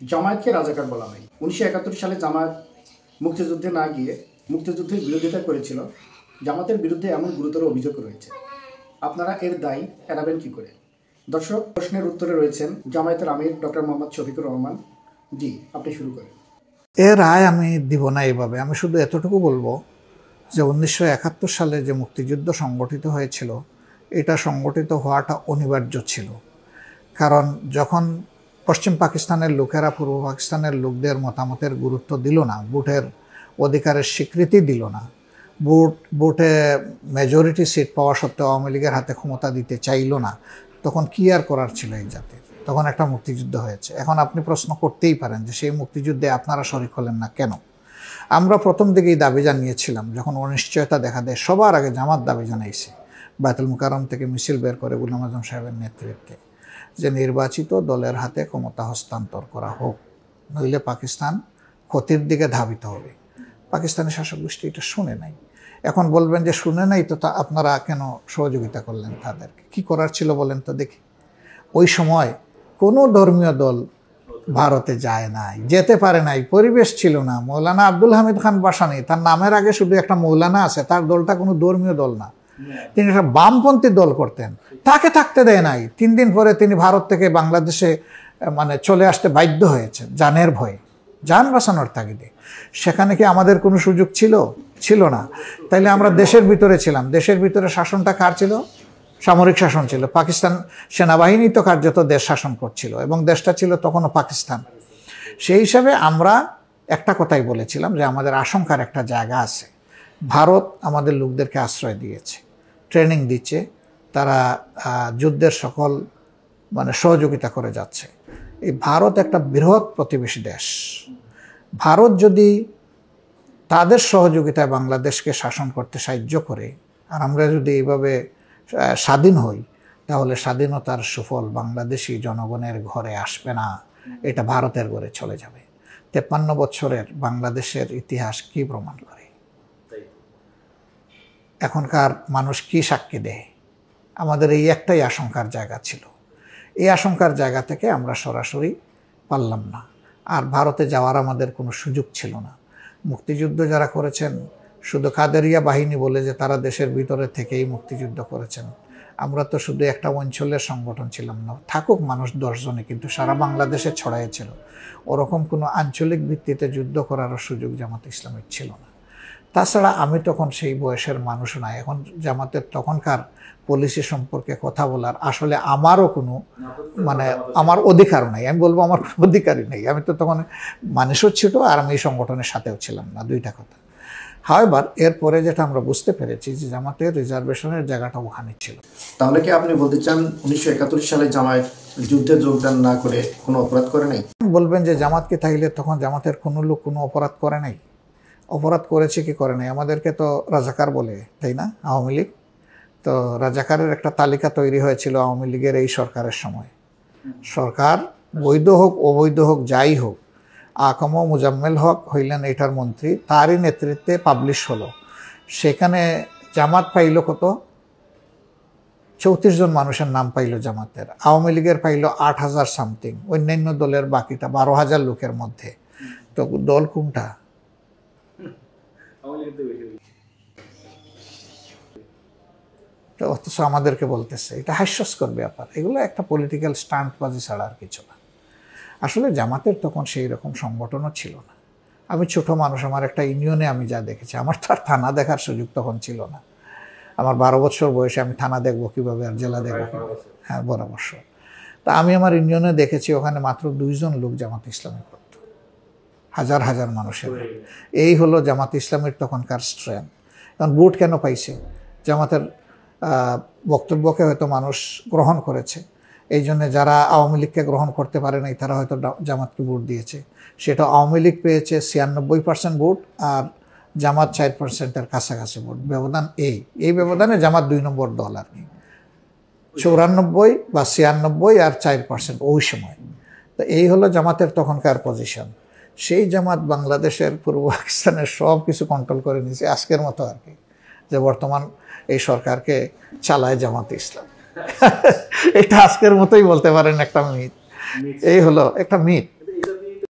জামায়াতকে রাজাকার বলা হয়। 1971 সালে জামায়াত মুক্তিযুদ্ধে না গিয়ে মুক্তিযুদ্ধের বিরোধিতা করেছিল। জামাতের বিরুদ্ধে এমন গুরুতর অভিযোগ রয়েছে, আপনারা এর দায় এড়াবেন কি করে? দর্শক, প্রশ্নের উত্তরে রয়েছেন জামায়াতের আমির ডক্টর মোহাম্মদ শফিকুর রহমান। জি, আপনি শুরু করেন। এর রায় আমি দিব না এইভাবে। আমি শুধু এতটুকু বলবো যে 1971 সালে যে মুক্তিযুদ্ধ সংগঠিত হয়েছিল, এটা সংগঠিত হওয়াটা অনিবার্য ছিল। কারণ যখন পশ্চিম পাকিস্তানের লোকেরা পূর্ব পাকিস্তানের লোকদের মতামতের গুরুত্ব দিল না, ভোটের অধিকারের স্বীকৃতি দিল না, ভোটে মেজরিটি সিট পাওয়া সত্ত্বেও আওয়ামী লীগের হাতে ক্ষমতা দিতে চাইল না, তখন কি আর করার ছিল এই জাতির? তখন একটা মুক্তিযুদ্ধ হয়েছে। এখন আপনি প্রশ্ন করতেই পারেন যে সেই মুক্তিযুদ্ধে আপনারা শরিক হলেন না কেন? আমরা প্রথম দিকেই দাবি জানিয়েছিলাম, যখন অনিশ্চয়তা দেখা দেয় সবার আগে জামাত দাবি জানাইছে বায়তুল মুকাররম থেকে মিছিল বের করে গোলাম আজম সাহেবের নেতৃত্বে, যে নির্বাচিত দলের হাতে ক্ষমতা হস্তান্তর করা হোক, নইলে পাকিস্তান ক্ষতির দিকে ধাবিত হবে। পাকিস্তানি শাসক গোষ্ঠী এটা শুনে নাই। এখন বলবেন যে শুনে নাই তো তা আপনারা কেন সহযোগিতা করলেন তাদেরকে? কি করার ছিল বলেন তো দেখি। ওই সময় কোনো ধর্মীয় দল ভারতে যায় নাই, যেতে পারে নাই, পরিবেশ ছিল না। মৌলানা আব্দুল হামিদ খান বাসানি, তার নামের আগে শুধু একটা মৌলানা আছে, তার দলটা কোনো ধর্মীয় দল না, তিনি একটা বামপন্থী দল করতেন, তাকে থাকতে দেয় নাই। 3 দিন পরে তিনি ভারত থেকে বাংলাদেশে চলে আসতে বাধ্য হয়েছে জানের ভয়ে, জান বাঁচানোর তাগিদে। সেখানে কি আমাদের কোনো সুযোগ ছিল না? তাইলে আমরা দেশের ভিতরে ছিলাম। দেশের ভিতরে শাসনটা কার ছিল? সামরিক শাসন ছিল। পাকিস্তান সেনাবাহিনী তো কার্যত দেশ শাসন করছিল, এবং দেশটা ছিল তখনও পাকিস্তান। সেই হিসাবে আমরা একটা কথাই বলেছিলাম যে আমাদের আশঙ্কার একটা জায়গা আছে। ভারত আমাদের লোকদেরকে আশ্রয় দিয়েছে, ট্রেনিং দিচ্ছে, তারা যুদ্ধের সকল সহযোগিতা করে যাচ্ছে। এই ভারত একটা বৃহৎ প্রতিবেশী দেশ। ভারত যদি তাদের সহযোগিতায় বাংলাদেশকে শাসন করতে সাহায্য করে, আর আমরা যদি এইভাবে স্বাধীন হই, তাহলে স্বাধীনতার সুফল বাংলাদেশি জনগণের ঘরে আসবে না, এটা ভারতের ঘরে চলে যাবে। 53 বছরের বাংলাদেশের ইতিহাস কি প্রমাণ করে? এখনকার মানুষ কি সাক্ষী দেয়? আমাদের এই একটাই আশঙ্কার জায়গা ছিল। এই আশঙ্কার জায়গা থেকে আমরা সরাসরি পারলাম না। আর ভারতে যাওয়ার আমাদের কোনো সুযোগ ছিল না। মুক্তিযুদ্ধ যারা করেছেন, শুধু কাদেরিয়া বাহিনী বলে যে তারা দেশের ভিতরে থেকেই মুক্তিযুদ্ধ করেছেন, আমরা তো শুধু একটা অঞ্চলের সংগঠন ছিলাম না, থাকুক মানুষ 10 জনে, কিন্তু সারা বাংলাদেশে ছড়াইছিল। ওরকম কোনো আঞ্চলিক ভিত্তিতে যুদ্ধ করারও সুযোগ জামাত ইসলামের ছিল না। তাছাড়া আমি তখন সেই বয়সের মানুষ না। এখন জামাতের তখনকার পলিসি সম্পর্কে কথা বলার আসলে আমারও কোনো আমার অধিকার নাই। আমি বলবো আমার কোনো অধিকারই নেই। আমি তো তখন মানুষও ছোট, আর আমি এই সংগঠনের সাথেও ছিলাম না, দুইটা কথা। হাওয়েভার এরপরে যেটা আমরা বুঝতে পেরেছি যে জামাতের রিজার্ভেশনের জায়গাটা ওখানে ছিল। তাহলে কি আপনি বলতে চান 1971 সালে জামায়াত যুদ্ধে যোগদান না করে কোনো অপরাধ করে নাই? বলবেন যে জামাতকে থাকলে তখন জামাতের কোনো লোক কোনো অপরাধ করে নাই? অপরাধ করেছে কি করে নাই? আমাদেরকে তো রাজাকার বলে, তাই না? আওয়ামী লীগ তো রাজাকারের একটা তালিকা তৈরি হয়েছিল আওয়ামী লীগের এই সরকারের সময়। সরকার বৈধ হোক অবৈধ হোক যাই হোক, আকম মুজাম্মেল হক হইলেন এটার মন্ত্রী, তারই নেতৃত্বে পাবলিশ হলো। সেখানে জামাত পাইল কত? 34 জন মানুষের নাম পাইল জামাতের। আওয়ামী লীগের পাইল 8000 সামথিং, অন্যান্য দলের বাকিটা 12000 লোকের মধ্যে। তো দল কোনটা? অথচ আমাদেরকে বলতেছে, এটা হাস্যস্কর ব্যাপার। এগুলো একটা পলিটিক্যাল স্টান্টবাজি ছাড়া আর কিছু না। আসলে জামাতের তখন সেই রকম সংগঠনও ছিল না। আমি ছোট মানুষ, আমার একটা ইউনিয়নে আমি যা দেখেছি, আমার তো আর থানা দেখার সুযোগ তখন ছিল না। আমার 12 বছর বয়সে আমি থানা দেখবো কীভাবে, আর জেলা দেখবো কীভাবে? হ্যাঁ, 12 বছর। তা আমি আমার ইউনিয়নে দেখেছি ওখানে মাত্র 2 জন লোক জামাত ইসলামী করত, হাজার হাজার মানুষের। এই হলো জামাত ইসলামের তখনকার স্ট্রেংথ। কারণ ভোট কেন পাইছে? জামাতের বক্তব্যকে হয়তো মানুষ গ্রহণ করেছে, এই জন্যে যারা আওয়ামী লীগকে গ্রহণ করতে পারে নাই তারা হয়তো জামাতকে ভোট দিয়েছে। সেটা আওয়ামী লীগ পেয়েছে 96% ভোট, আর জামাত 4%-এর কাছাকাছি ভোট। ব্যবধান এই ব্যবধানে জামাত 2 নম্বর দল আর কি। 94 বা 96 আর 4% ওই সময়। তো এই হলো জামাতের তখনকার পজিশন। সেই জামাত বাংলাদেশের পূর্ব পাকিস্তানের সব কিছু কন্ট্রোল করে নিয়েছে আজকের মতো আর কি, যে বর্তমান এই সরকারকে চালায় জামাত ইসলাম। এটা আজকের মতোই বলতে পারেন একটা মিথ। এই হলো একটা মিথ।